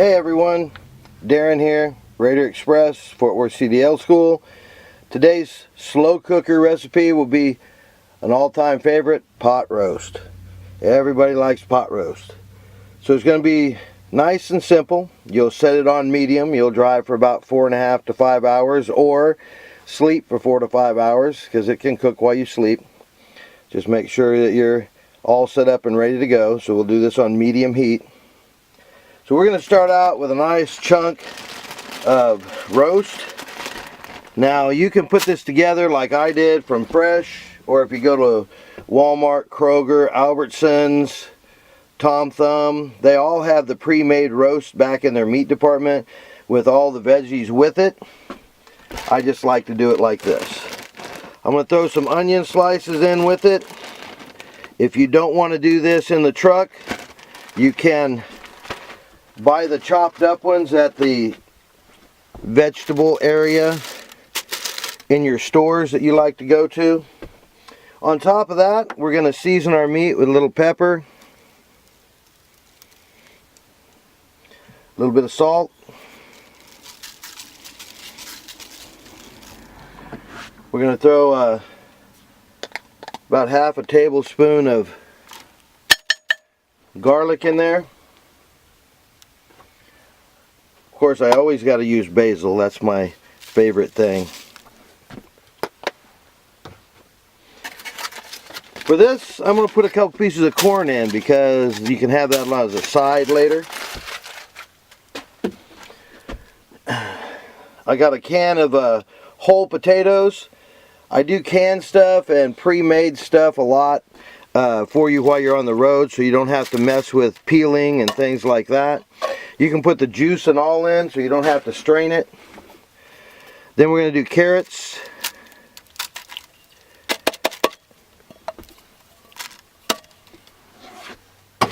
Hey everyone, Darren here, Raider Express, Fort Worth CDL School. Today's slow cooker recipe will be an all-time favorite, pot roast. Everybody likes pot roast. So it's going to be nice and simple. You'll set it on medium. You'll drive for about 4.5 to 5 hours, or sleep for 4 to 5 hours, because it can cook while you sleep. Just make sure that you're all set up and ready to go. So we'll do this on medium heat. So we're going to start out with a nice chunk of roast. Now you can put this together like I did from Fresh, or if you go to Walmart, Kroger, Albertsons, Tom Thumb, they all have the pre-made roast back in their meat department with all the veggies with it. I just like to do it like this. I'm going to throw some onion slices in with it. If you don't want to do this in the truck, you can buy the chopped up ones at the vegetable area in your stores that you like to go to. On top of that, we're going to season our meat with a little pepper, a little bit of salt. We're going to throw about half a tablespoon of garlic in there. Of course, I always got to use basil. That's my favorite thing. For this, I'm going to put a couple pieces of corn in because you can have that as a side later. I got a can of whole potatoes. I do canned stuff and pre-made stuff a lot for you while you're on the road, so you don't have to mess with peeling and things like that. You can put the juice and all in so you don't have to strain it. Then we're going to do carrots. A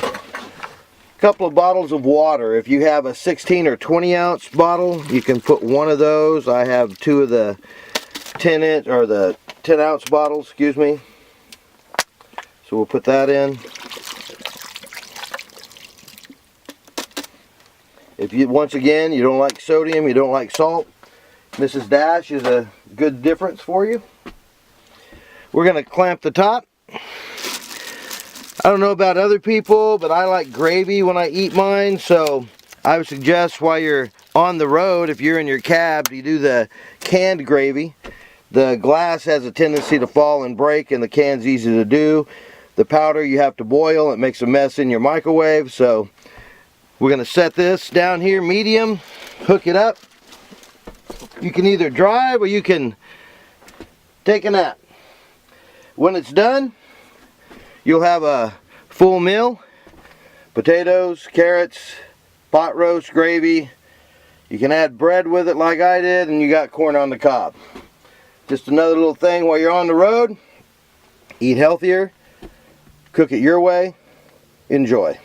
couple of bottles of water. If you have a 16 or 20 ounce bottle, you can put one of those. I have two of the 10 ounce bottles, excuse me. So we'll put that in. If you, once again, you don't like sodium, you don't like salt, Mrs. Dash is a good difference for you. We're going to clamp the top. I don't know about other people, but I like gravy when I eat mine, so I would suggest while you're on the road, if you're in your cab, you do the canned gravy. The glass has a tendency to fall and break, and the can's easy to do. The powder you have to boil. It makes a mess in your microwave, so we're going to set this down here medium, hook it up. You can either drive or you can take a nap. When it's done, you'll have a full meal. Potatoes, carrots, pot roast, gravy. You can add bread with it like I did, and you got corn on the cob. Just another little thing while you're on the road. Eat healthier. Cook it your way. Enjoy.